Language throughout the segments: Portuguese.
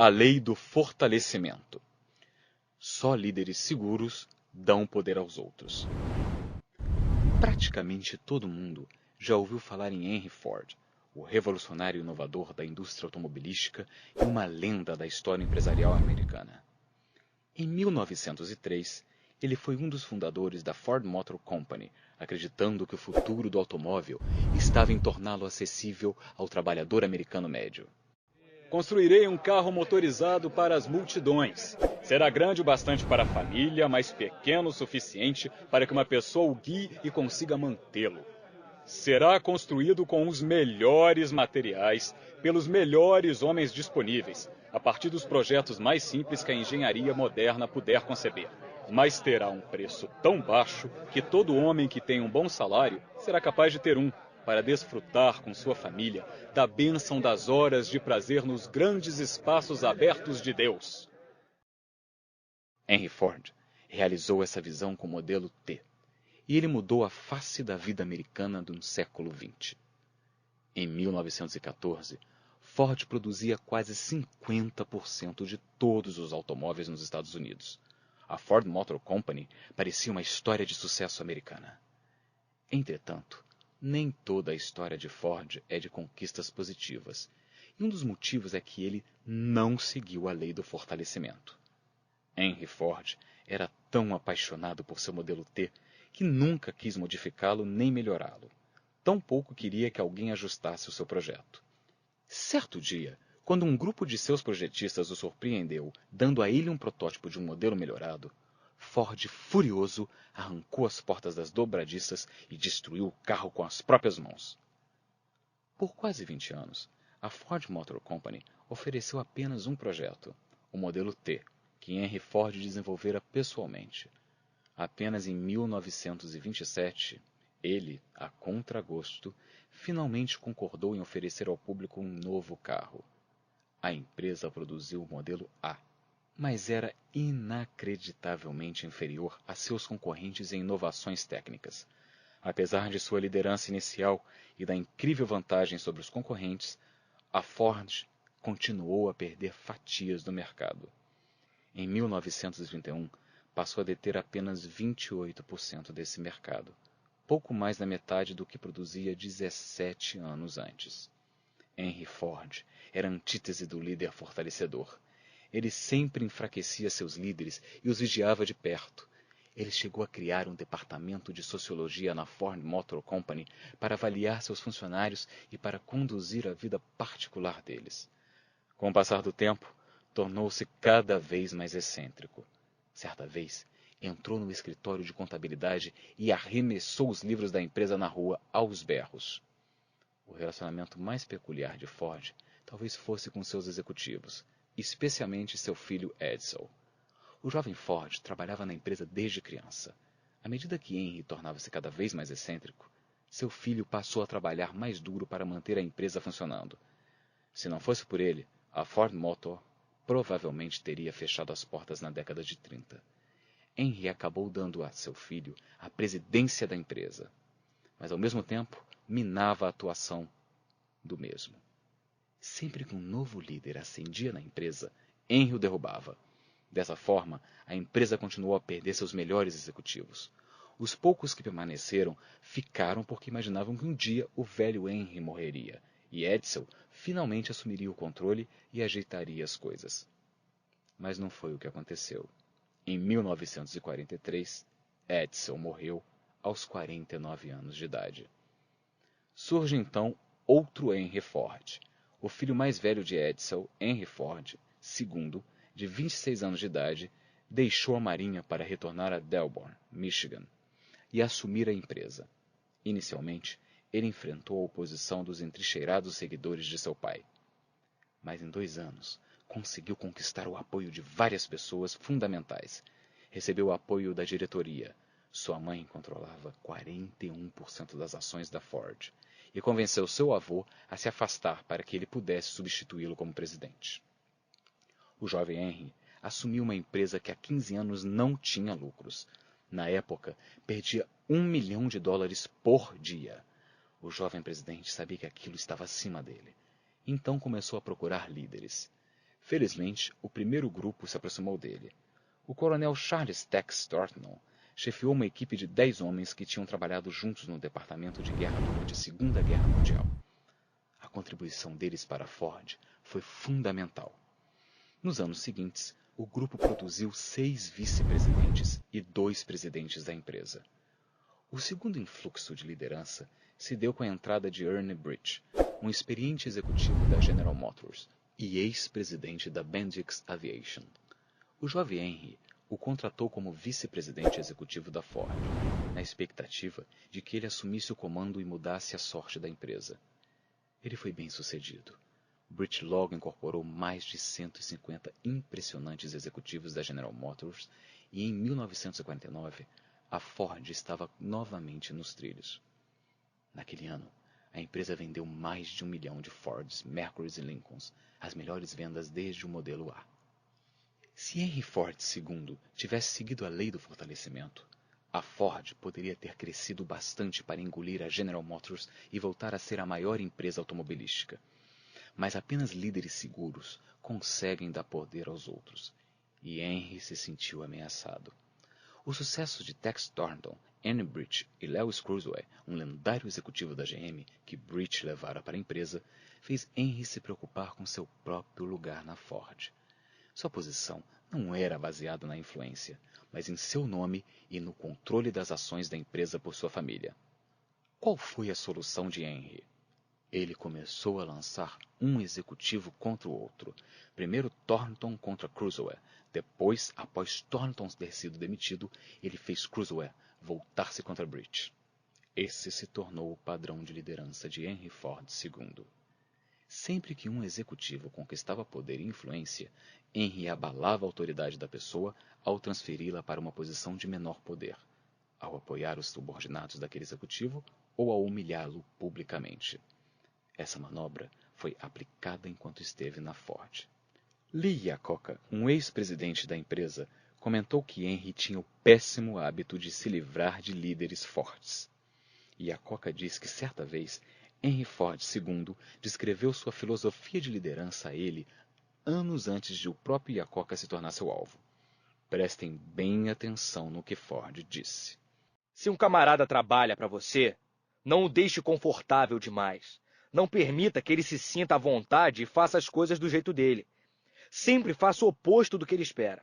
A lei do fortalecimento. Só líderes seguros dão poder aos outros. Praticamente todo mundo já ouviu falar em Henry Ford, o revolucionário inovador da indústria automobilística e uma lenda da história empresarial americana. Em 1903, ele foi um dos fundadores da Ford Motor Company, acreditando que o futuro do automóvel estava em torná-lo acessível ao trabalhador americano médio. Construirei um carro motorizado para as multidões. Será grande o bastante para a família, mas pequeno o suficiente para que uma pessoa o guie e consiga mantê-lo. Será construído com os melhores materiais, pelos melhores homens disponíveis, a partir dos projetos mais simples que a engenharia moderna puder conceber. Mas terá um preço tão baixo que todo homem que tem um bom salário será capaz de ter um, para desfrutar com sua família da bênção das horas de prazer nos grandes espaços abertos de Deus. Henry Ford realizou essa visão com o modelo T, e ele mudou a face da vida americana do século XX. Em 1914, Ford produzia quase 50% de todos os automóveis nos Estados Unidos. A Ford Motor Company parecia uma história de sucesso americana. Entretanto, nem toda a história de Ford é de conquistas positivas, e um dos motivos é que ele não seguiu a lei do fortalecimento. Henry Ford era tão apaixonado por seu modelo T que nunca quis modificá-lo nem melhorá-lo. Tampouco queria que alguém ajustasse o seu projeto. Certo dia, quando um grupo de seus projetistas o surpreendeu, dando a ele um protótipo de um modelo melhorado, Ford, furioso, arrancou as portas das dobradiças e destruiu o carro com as próprias mãos. Por quase 20 anos, a Ford Motor Company ofereceu apenas um projeto, o modelo T, que Henry Ford desenvolvera pessoalmente. Apenas em 1927, ele, a contragosto, finalmente concordou em oferecer ao público um novo carro. A empresa produziu o modelo A, mas era inacreditavelmente inferior a seus concorrentes em inovações técnicas. Apesar de sua liderança inicial e da incrível vantagem sobre os concorrentes, a Ford continuou a perder fatias do mercado. Em 1921, passou a deter apenas 28% desse mercado, pouco mais da metade do que produzia 17 anos antes. Henry Ford era a antítese do líder fortalecedor. Ele sempre enfraquecia seus líderes e os vigiava de perto. Ele chegou a criar um departamento de sociologia na Ford Motor Company para avaliar seus funcionários e para conduzir a vida particular deles. Com o passar do tempo, tornou-se cada vez mais excêntrico. Certa vez, entrou no escritório de contabilidade e arremessou os livros da empresa na rua aos berros. O relacionamento mais peculiar de Ford talvez fosse com seus executivos, especialmente seu filho Edsel. O jovem Ford trabalhava na empresa desde criança. À medida que Henry tornava-se cada vez mais excêntrico, seu filho passou a trabalhar mais duro para manter a empresa funcionando. Se não fosse por ele, a Ford Motor provavelmente teria fechado as portas na década de 30. Henry acabou dando a seu filho a presidência da empresa, mas ao mesmo tempo minava a atuação do mesmo. Sempre que um novo líder ascendia na empresa, Henry o derrubava. Dessa forma, a empresa continuou a perder seus melhores executivos. Os poucos que permaneceram ficaram porque imaginavam que um dia o velho Henry morreria, e Edsel finalmente assumiria o controle e ajeitaria as coisas. Mas não foi o que aconteceu. Em 1943, Edsel morreu aos 49 anos de idade. Surge então outro Henry Ford. O filho mais velho de Edsel, Henry Ford, II, de 26 anos de idade, deixou a marinha para retornar a Dearborn, Michigan, e assumir a empresa. Inicialmente, ele enfrentou a oposição dos entrincheirados seguidores de seu pai. Mas em 2 anos, conseguiu conquistar o apoio de várias pessoas fundamentais. Recebeu o apoio da diretoria. Sua mãe controlava 41% das ações da Ford e convenceu seu avô a se afastar para que ele pudesse substituí-lo como presidente. O jovem Henry assumiu uma empresa que há 15 anos não tinha lucros. Na época, perdia $1 milhão por dia. O jovem presidente sabia que aquilo estava acima dele. Então começou a procurar líderes. Felizmente, o primeiro grupo se aproximou dele. O coronel Charles Tex Thornton chefiou uma equipe de 10 homens que tinham trabalhado juntos no departamento de guerra durante a Segunda Guerra Mundial. A contribuição deles para a Ford foi fundamental. Nos anos seguintes, o grupo produziu 6 vice-presidentes e 2 presidentes da empresa. O segundo influxo de liderança se deu com a entrada de Ernie Bridge, um experiente executivo da General Motors e ex-presidente da Bendix Aviation. O jovem Henry o contratou como vice-presidente executivo da Ford, na expectativa de que ele assumisse o comando e mudasse a sorte da empresa. Ele foi bem-sucedido. Bridge logo incorporou mais de 150 impressionantes executivos da General Motors e em 1949 a Ford estava novamente nos trilhos. Naquele ano, a empresa vendeu mais de 1 milhão de Fords, Mercurys e Lincolns, as melhores vendas desde o modelo A. Se Henry Ford II tivesse seguido a lei do fortalecimento, a Ford poderia ter crescido bastante para engolir a General Motors e voltar a ser a maior empresa automobilística. Mas apenas líderes seguros conseguem dar poder aos outros, e Henry se sentiu ameaçado. O sucesso de Tex Thornton, Ernie Bridge e Lewis Kurzweil, um lendário executivo da GM que Bridge levara para a empresa, fez Henry se preocupar com seu próprio lugar na Ford. Sua posição não era baseada na influência, mas em seu nome e no controle das ações da empresa por sua família. Qual foi a solução de Henry? Ele começou a lançar um executivo contra o outro. Primeiro Thornton contra Kurzweil. Depois, após Thornton ter sido demitido, ele fez Kurzweil voltar-se contra Bridge. Esse se tornou o padrão de liderança de Henry Ford II. Sempre que um executivo conquistava poder e influência, Henry abalava a autoridade da pessoa ao transferi-la para uma posição de menor poder, ao apoiar os subordinados daquele executivo ou ao humilhá-lo publicamente. Essa manobra foi aplicada enquanto esteve na Ford. Lee Iacocca, um ex-presidente da empresa, comentou que Henry tinha o péssimo hábito de se livrar de líderes fortes. Iacocca diz que certa vez Henry Ford II descreveu sua filosofia de liderança a ele anos antes de o próprio Iacocca se tornar seu alvo. Prestem bem atenção no que Ford disse. Se um camarada trabalha para você, não o deixe confortável demais. Não permita que ele se sinta à vontade e faça as coisas do jeito dele. Sempre faça o oposto do que ele espera.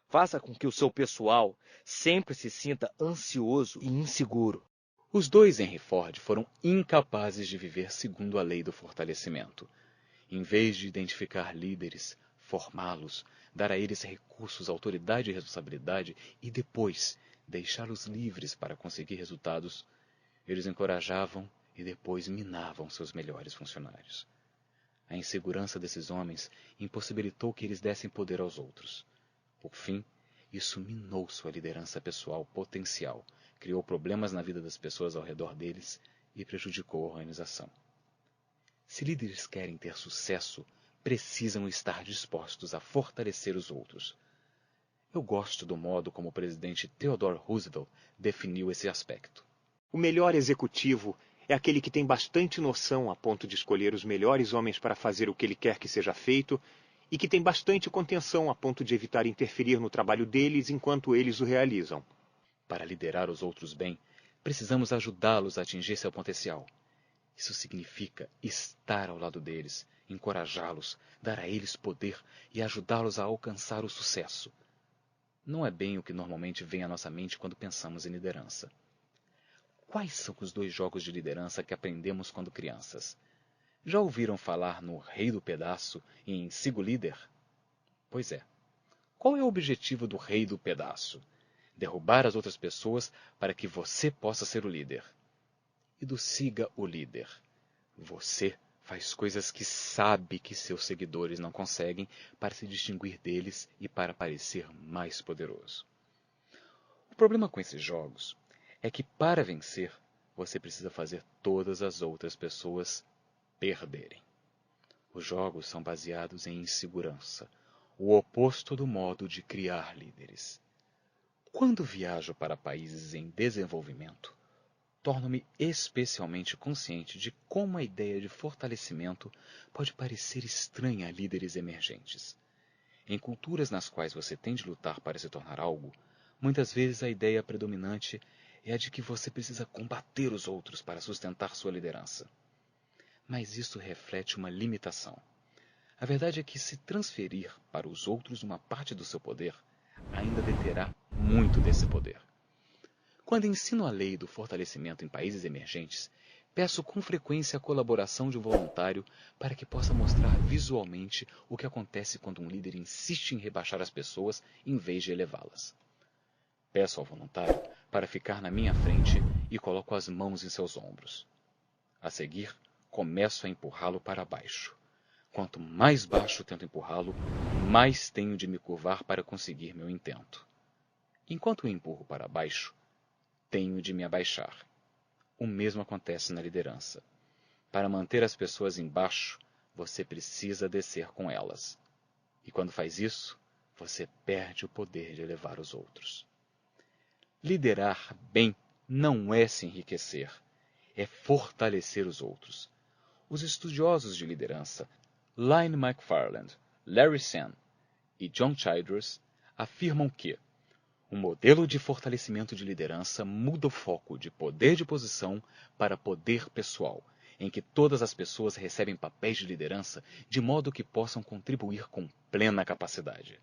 Faça com que o seu pessoal sempre se sinta ansioso e inseguro. Os dois Henry Ford foram incapazes de viver segundo a lei do fortalecimento. Em vez de identificar líderes, formá-los, dar a eles recursos, autoridade e responsabilidade e depois deixá-los livres para conseguir resultados, eles encorajavam e depois minavam seus melhores funcionários. A insegurança desses homens impossibilitou que eles dessem poder aos outros. Por fim, isso minou sua liderança pessoal potencial, criou problemas na vida das pessoas ao redor deles e prejudicou a organização. Se líderes querem ter sucesso, precisam estar dispostos a fortalecer os outros. Eu gosto do modo como o presidente Theodore Roosevelt definiu esse aspecto. O melhor executivo é aquele que tem bastante noção a ponto de escolher os melhores homens para fazer o que ele quer que seja feito e que tem bastante contenção a ponto de evitar interferir no trabalho deles enquanto eles o realizam. Para liderar os outros bem, precisamos ajudá-los a atingir seu potencial. Isso significa estar ao lado deles, encorajá-los, dar a eles poder e ajudá-los a alcançar o sucesso. Não é bem o que normalmente vem à nossa mente quando pensamos em liderança. Quais são os 2 jogos de liderança que aprendemos quando crianças? Já ouviram falar no Rei do Pedaço e em Siga o Líder? Pois é. Qual é o objetivo do Rei do Pedaço? Derrubar as outras pessoas para que você possa ser o líder. E do Siga o Líder? Você faz coisas que sabe que seus seguidores não conseguem para se distinguir deles e para parecer mais poderoso. O problema com esses jogos é que para vencer, você precisa fazer todas as outras pessoas perderem. Os jogos são baseados em insegurança, o oposto do modo de criar líderes. Quando viajo para países em desenvolvimento, torno-me especialmente consciente de como a ideia de fortalecimento pode parecer estranha a líderes emergentes. Em culturas nas quais você tem de lutar para se tornar algo, muitas vezes a ideia predominante é a de que você precisa combater os outros para sustentar sua liderança. Mas isso reflete uma limitação. A verdade é que se transferir para os outros uma parte do seu poder, ainda deterá muito desse poder. Quando ensino a lei do fortalecimento em países emergentes, peço com frequência a colaboração de um voluntário para que possa mostrar visualmente o que acontece quando um líder insiste em rebaixar as pessoas em vez de elevá-las. Peço ao voluntário para ficar na minha frente e coloco as mãos em seus ombros. A seguir, começo a empurrá-lo para baixo. Quanto mais baixo tento empurrá-lo, mais tenho de me curvar para conseguir meu intento. Enquanto o empurro para baixo, tenho de me abaixar. O mesmo acontece na liderança. Para manter as pessoas embaixo, você precisa descer com elas. E quando faz isso, você perde o poder de elevar os outros. Liderar bem não é se enriquecer, é fortalecer os outros. Os estudiosos de liderança, Lynn McFarland, Larry Sen e John Childress, afirmam que um modelo de fortalecimento de liderança muda o foco de poder de posição para poder pessoal, em que todas as pessoas recebem papéis de liderança de modo que possam contribuir com plena capacidade.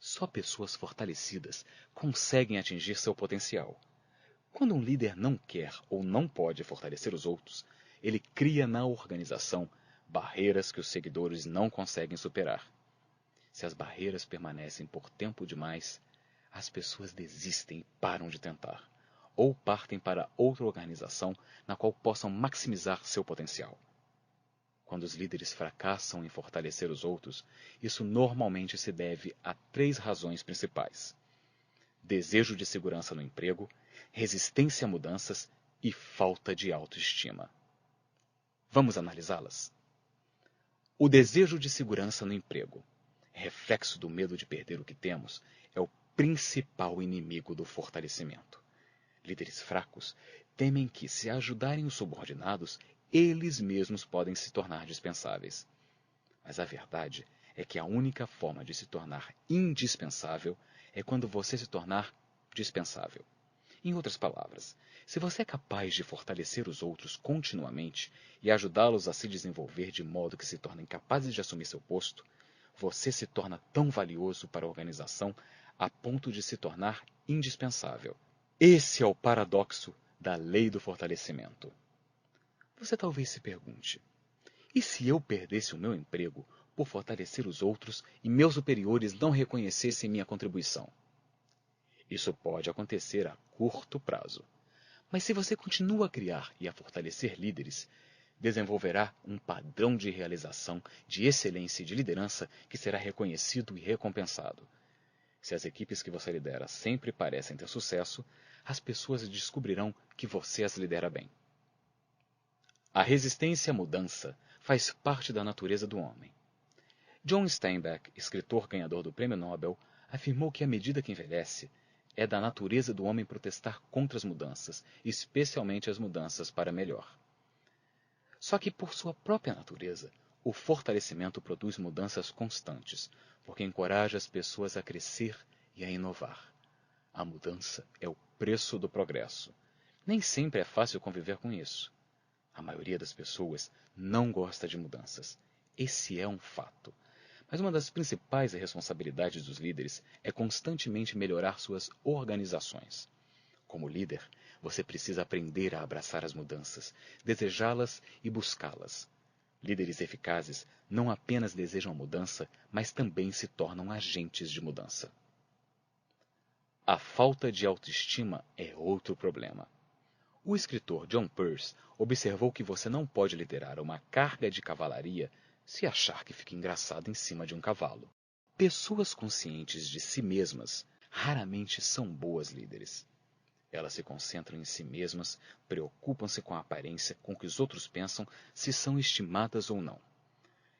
Só pessoas fortalecidas conseguem atingir seu potencial. Quando um líder não quer ou não pode fortalecer os outros, ele cria na organização barreiras que os seguidores não conseguem superar. Se as barreiras permanecem por tempo demais, as pessoas desistem e param de tentar, ou partem para outra organização na qual possam maximizar seu potencial. Quando os líderes fracassam em fortalecer os outros, isso normalmente se deve a 3 razões principais: desejo de segurança no emprego, resistência a mudanças e falta de autoestima. Vamos analisá-las? O desejo de segurança no emprego, reflexo do medo de perder o que temos, é o principal inimigo do fortalecimento. Líderes fracos temem que, se ajudarem os subordinados, eles mesmos podem se tornar dispensáveis. Mas a verdade é que a única forma de se tornar indispensável é quando você se tornar dispensável. Em outras palavras, se você é capaz de fortalecer os outros continuamente e ajudá-los a se desenvolver de modo que se tornem capazes de assumir seu posto, você se torna tão valioso para a organização a ponto de se tornar indispensável. Esse é o paradoxo da lei do fortalecimento. Você talvez se pergunte: e se eu perdesse o meu emprego por fortalecer os outros e meus superiores não reconhecessem minha contribuição? Isso pode acontecer a curto prazo. Mas se você continua a criar e a fortalecer líderes, desenvolverá um padrão de realização, de excelência e de liderança que será reconhecido e recompensado. Se as equipes que você lidera sempre parecem ter sucesso, as pessoas descobrirão que você as lidera bem. A resistência à mudança faz parte da natureza do homem. John Steinbeck, escritor ganhador do Prêmio Nobel, afirmou que à medida que envelhece, é da natureza do homem protestar contra as mudanças, especialmente as mudanças para melhor. Só que, por sua própria natureza, o fortalecimento produz mudanças constantes, porque encoraja as pessoas a crescer e a inovar. A mudança é o preço do progresso. Nem sempre é fácil conviver com isso. A maioria das pessoas não gosta de mudanças. Esse é um fato. Mas uma das principais responsabilidades dos líderes é constantemente melhorar suas organizações. Como líder, você precisa aprender a abraçar as mudanças, desejá-las e buscá-las. Líderes eficazes não apenas desejam a mudança, mas também se tornam agentes de mudança. A falta de autoestima é outro problema. O escritor John Pearce observou que você não pode liderar uma carga de cavalaria se achar que fica engraçado em cima de um cavalo. Pessoas conscientes de si mesmas raramente são boas líderes. Elas se concentram em si mesmas, preocupam-se com a aparência com que os outros pensam se são estimadas ou não.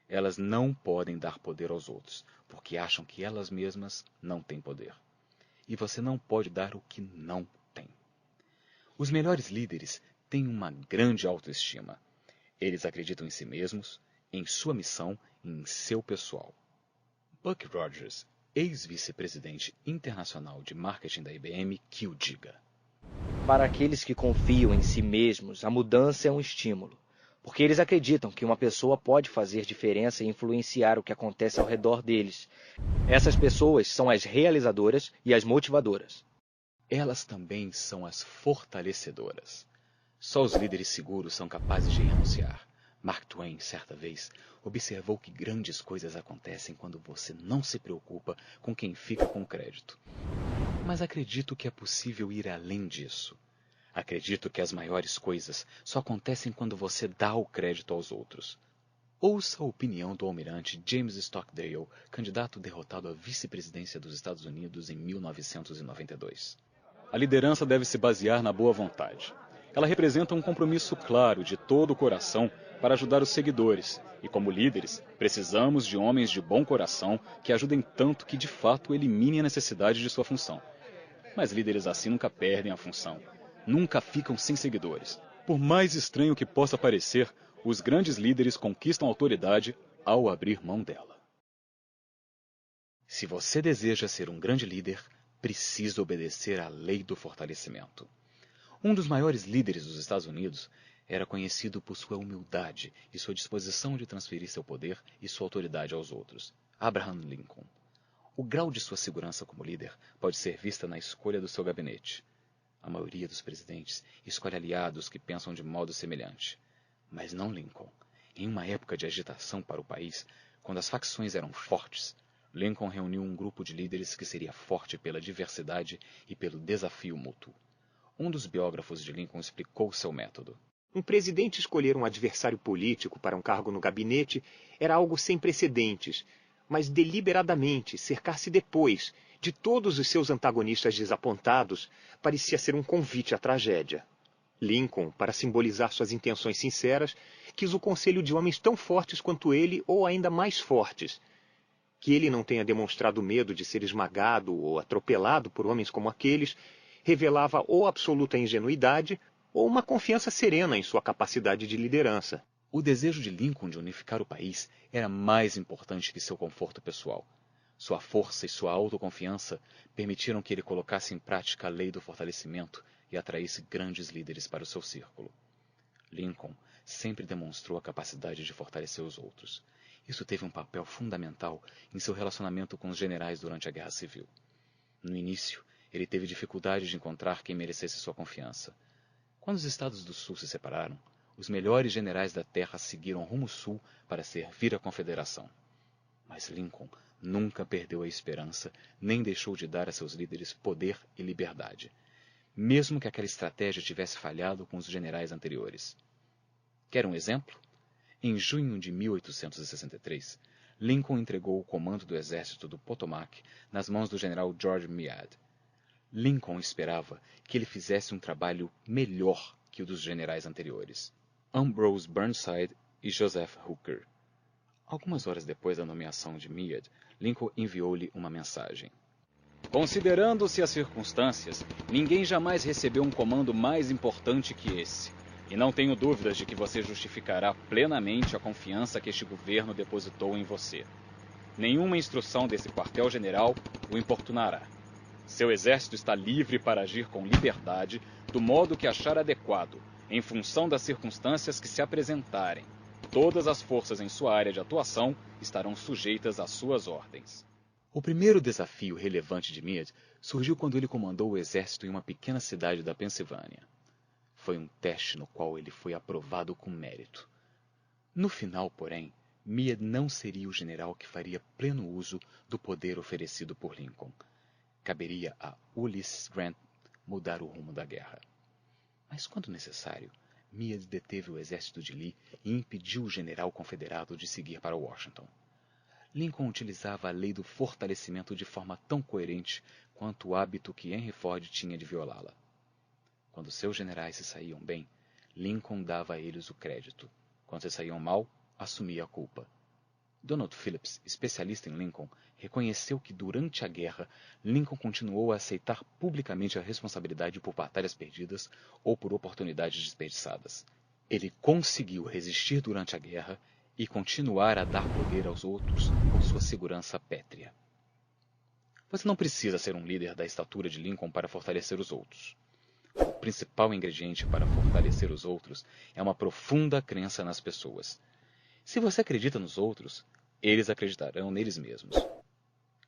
Elas não podem dar poder aos outros, porque acham que elas mesmas não têm poder. E você não pode dar o que não tem. Os melhores líderes têm uma grande autoestima. Eles acreditam em si mesmos, em sua missão e em seu pessoal. Buck Rogers, ex-vice-presidente internacional de marketing da IBM, que o diga. Para aqueles que confiam em si mesmos, a mudança é um estímulo, porque eles acreditam que uma pessoa pode fazer diferença e influenciar o que acontece ao redor deles. Essas pessoas são as realizadoras e as motivadoras. Elas também são as fortalecedoras. Só os líderes seguros são capazes de renunciar. Mark Twain, certa vez, observou que grandes coisas acontecem quando você não se preocupa com quem fica com o crédito. Mas acredito que é possível ir além disso. Acredito que as maiores coisas só acontecem quando você dá o crédito aos outros. Ouça a opinião do almirante James Stockdale, candidato derrotado à vice-presidência dos Estados Unidos em 1992. A liderança deve se basear na boa vontade. Ela representa um compromisso claro de todo o coração para ajudar os seguidores, e como líderes, precisamos de homens de bom coração que ajudem tanto que de fato eliminem a necessidade de sua função. Mas líderes assim nunca perdem a função, nunca ficam sem seguidores. Por mais estranho que possa parecer, os grandes líderes conquistam autoridade ao abrir mão dela. Se você deseja ser um grande líder, precisa obedecer à lei do fortalecimento. Um dos maiores líderes dos Estados Unidos era conhecido por sua humildade e sua disposição de transferir seu poder e sua autoridade aos outros, Abraham Lincoln. O grau de sua segurança como líder pode ser vista na escolha do seu gabinete. A maioria dos presidentes escolhe aliados que pensam de modo semelhante. Mas não Lincoln. Em uma época de agitação para o país, quando as facções eram fortes, Lincoln reuniu um grupo de líderes que seria forte pela diversidade e pelo desafio mútuo. Um dos biógrafos de Lincoln explicou seu método. Um presidente escolher um adversário político para um cargo no gabinete era algo sem precedentes, mas deliberadamente cercar-se depois de todos os seus antagonistas desapontados parecia ser um convite à tragédia. Lincoln, para simbolizar suas intenções sinceras, quis o conselho de homens tão fortes quanto ele ou ainda mais fortes. Que ele não tenha demonstrado medo de ser esmagado ou atropelado por homens como aqueles revelava ou absoluta ingenuidade ou uma confiança serena em sua capacidade de liderança. O desejo de Lincoln de unificar o país era mais importante que seu conforto pessoal. Sua força e sua autoconfiança permitiram que ele colocasse em prática a lei do fortalecimento e atraísse grandes líderes para o seu círculo. Lincoln sempre demonstrou a capacidade de fortalecer os outros. Isso teve um papel fundamental em seu relacionamento com os generais durante a Guerra Civil. No início, ele teve dificuldade de encontrar quem merecesse sua confiança. Quando os Estados do Sul se separaram, os melhores generais da Terra seguiram rumo sul para servir a Confederação. Mas Lincoln nunca perdeu a esperança, nem deixou de dar a seus líderes poder e liberdade, mesmo que aquela estratégia tivesse falhado com os generais anteriores. Quer um exemplo? Em junho de 1863, Lincoln entregou o comando do exército do Potomac nas mãos do general George Meade. Lincoln esperava que ele fizesse um trabalho melhor que o dos generais anteriores, Ambrose Burnside e Joseph Hooker. Algumas horas depois da nomeação de Meade, Lincoln enviou-lhe uma mensagem. Considerando-se as circunstâncias, ninguém jamais recebeu um comando mais importante que esse. E não tenho dúvidas de que você justificará plenamente a confiança que este governo depositou em você. Nenhuma instrução desse quartel-general o importunará. Seu exército está livre para agir com liberdade, do modo que achar adequado, em função das circunstâncias que se apresentarem. Todas as forças em sua área de atuação estarão sujeitas às suas ordens. O primeiro desafio relevante de Meade surgiu quando ele comandou o exército em uma pequena cidade da Pensilvânia. Foi um teste no qual ele foi aprovado com mérito. No final, porém, Meade não seria o general que faria pleno uso do poder oferecido por Lincoln. Caberia a Ulysses Grant mudar o rumo da guerra. Mas, quando necessário, Meade deteve o exército de Lee e impediu o general confederado de seguir para Washington. Lincoln utilizava a lei do fortalecimento de forma tão coerente quanto o hábito que Henry Ford tinha de violá-la. Quando seus generais se saíam bem, Lincoln dava a eles o crédito. Quando se saíam mal, assumia a culpa. Donald Phillips, especialista em Lincoln, reconheceu que durante a guerra, Lincoln continuou a aceitar publicamente a responsabilidade por batalhas perdidas ou por oportunidades desperdiçadas. Ele conseguiu resistir durante a guerra e continuar a dar poder aos outros por sua segurança pétrea. Você não precisa ser um líder da estatura de Lincoln para fortalecer os outros. O principal ingrediente para fortalecer os outros é uma profunda crença nas pessoas. Se você acredita nos outros, eles acreditarão neles mesmos.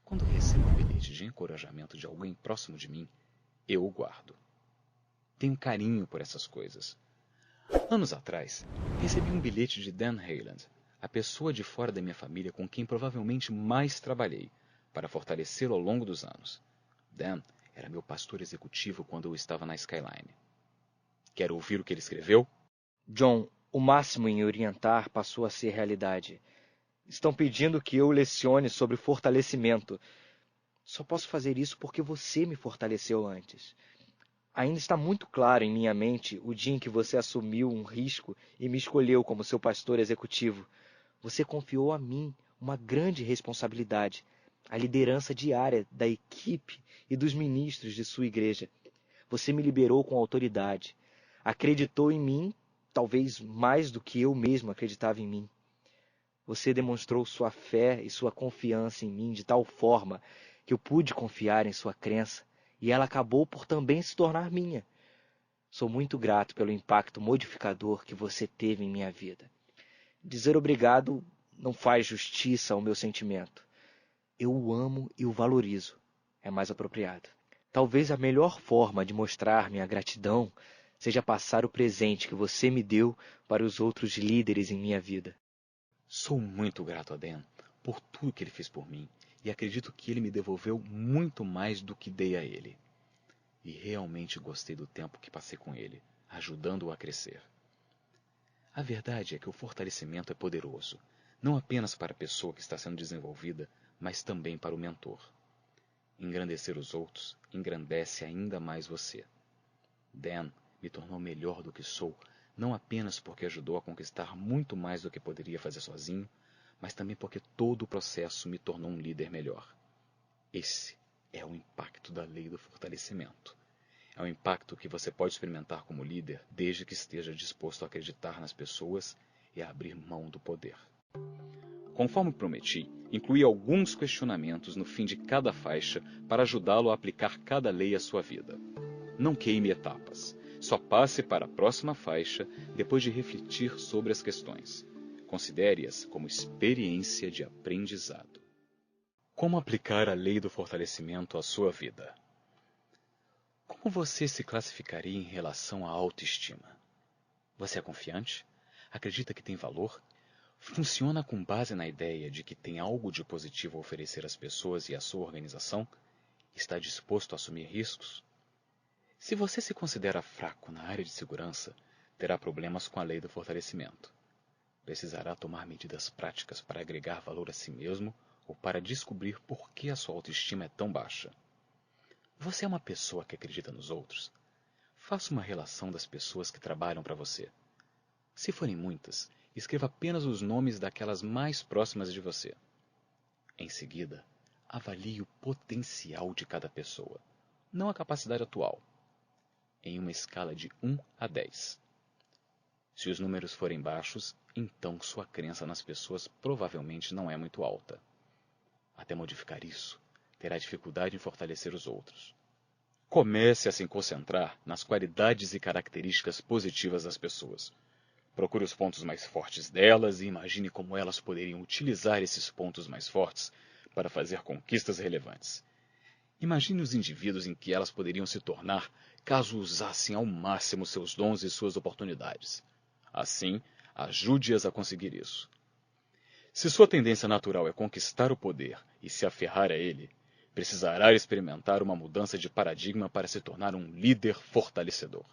Quando recebo um bilhete de encorajamento de alguém próximo de mim, eu o guardo. Tenho carinho por essas coisas. Anos atrás, recebi um bilhete de Dan Heyland, a pessoa de fora da minha família com quem provavelmente mais trabalhei, para fortalecê-lo ao longo dos anos. Dan era meu pastor executivo quando eu estava na Skyline. Quer ouvir o que ele escreveu? John, o máximo em orientar passou a ser realidade. Estão pedindo que eu lecione sobre fortalecimento. Só posso fazer isso porque você me fortaleceu antes. Ainda está muito claro em minha mente o dia em que você assumiu um risco e me escolheu como seu pastor executivo. Você confiou a mim uma grande responsabilidade, a liderança diária da equipe e dos ministros de sua igreja. Você me liberou com autoridade. Acreditou em mim, talvez mais do que eu mesmo acreditava em mim. Você demonstrou sua fé e sua confiança em mim de tal forma que eu pude confiar em sua crença, e ela acabou por também se tornar minha. Sou muito grato pelo impacto modificador que você teve em minha vida. Dizer obrigado não faz justiça ao meu sentimento. Eu o amo e o valorizo. É mais apropriado. Talvez a melhor forma de mostrar minha gratidão seja passar o presente que você me deu para os outros líderes em minha vida. Sou muito grato a Dan por tudo que ele fez por mim e acredito que ele me devolveu muito mais do que dei a ele. E realmente gostei do tempo que passei com ele, ajudando-o a crescer. A verdade é que o fortalecimento é poderoso, não apenas para a pessoa que está sendo desenvolvida, mas também para o mentor. Engrandecer os outros engrandece ainda mais você. Dan me tornou melhor do que sou, não apenas porque ajudou a conquistar muito mais do que poderia fazer sozinho, mas também porque todo o processo me tornou um líder melhor. Esse é o impacto da lei do fortalecimento. É um impacto que você pode experimentar como líder desde que esteja disposto a acreditar nas pessoas e a abrir mão do poder. Conforme prometi, incluí alguns questionamentos no fim de cada faixa para ajudá-lo a aplicar cada lei à sua vida. Não queime etapas. Só passe para a próxima faixa depois de refletir sobre as questões. Considere-as como experiência de aprendizado. Como aplicar a lei do fortalecimento à sua vida? Como você se classificaria em relação à autoestima? Você é confiante? Acredita que tem valor? Funciona com base na ideia de que tem algo de positivo a oferecer às pessoas e à sua organização? Está disposto a assumir riscos? Se você se considera fraco na área de segurança, terá problemas com a lei do fortalecimento. Precisará tomar medidas práticas para agregar valor a si mesmo ou para descobrir por que a sua autoestima é tão baixa. Você é uma pessoa que acredita nos outros? Faça uma relação das pessoas que trabalham para você. Se forem muitas, escreva apenas os nomes daquelas mais próximas de você. Em seguida, avalie o potencial de cada pessoa, não a capacidade atual, em uma escala de 1 a 10. Se os números forem baixos, então sua crença nas pessoas provavelmente não é muito alta. Até modificar isso, terá dificuldade em fortalecer os outros. Comece a se concentrar nas qualidades e características positivas das pessoas. Procure os pontos mais fortes delas e imagine como elas poderiam utilizar esses pontos mais fortes para fazer conquistas relevantes. Imagine os indivíduos em que elas poderiam se tornar caso usassem ao máximo seus dons e suas oportunidades. Assim, ajude-as a conseguir isso. Se sua tendência natural é conquistar o poder e se aferrar a ele, precisará experimentar uma mudança de paradigma para se tornar um líder fortalecedor.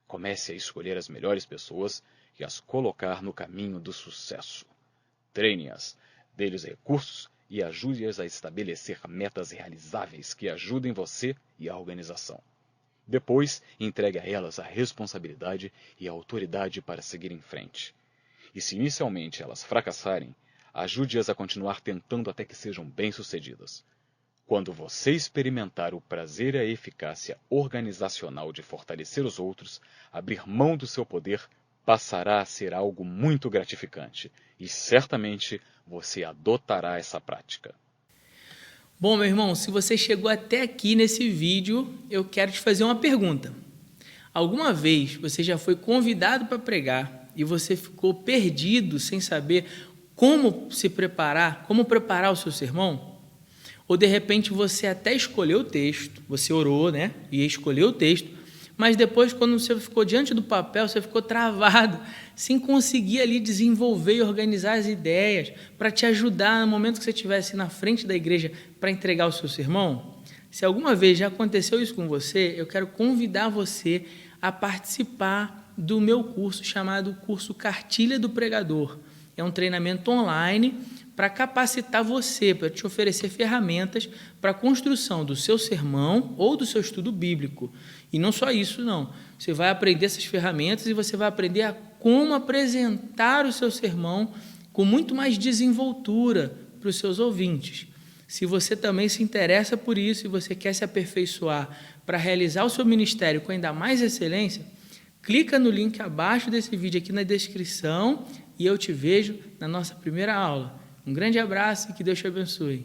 Comece a escolher as melhores pessoas e as colocar no caminho do sucesso. Treine-as, dê-lhes recursos e ajude-as a estabelecer metas realizáveis que ajudem você e a organização. Depois, entregue a elas a responsabilidade e a autoridade para seguir em frente. E se inicialmente elas fracassarem, ajude-as a continuar tentando até que sejam bem-sucedidas. Quando você experimentar o prazer e a eficácia organizacional de fortalecer os outros, abrir mão do seu poder passará a ser algo muito gratificante e certamente você adotará essa prática. Bom, meu irmão, se você chegou até aqui nesse vídeo, eu quero te fazer uma pergunta. Alguma vez você já foi convidado para pregar e você ficou perdido sem saber como se preparar, como preparar o seu sermão? Ou de repente você até escolheu o texto, você orou, né? E escolheu o texto, mas depois, quando você ficou diante do papel, você ficou travado, sem conseguir ali desenvolver e organizar as ideias para te ajudar no momento que você estivesse na frente da igreja para entregar o seu sermão? Se alguma vez já aconteceu isso com você, eu quero convidar você a participar do meu curso chamado Curso Cartilha do Pregador. É um treinamento online para capacitar você, para te oferecer ferramentas para a construção do seu sermão ou do seu estudo bíblico. E não só isso, não. Você vai aprender essas ferramentas e você vai aprender a como apresentar o seu sermão com muito mais desenvoltura para os seus ouvintes. Se você também se interessa por isso e você quer se aperfeiçoar para realizar o seu ministério com ainda mais excelência, clica no link abaixo desse vídeo aqui na descrição e eu te vejo na nossa primeira aula. Um grande abraço e que Deus te abençoe.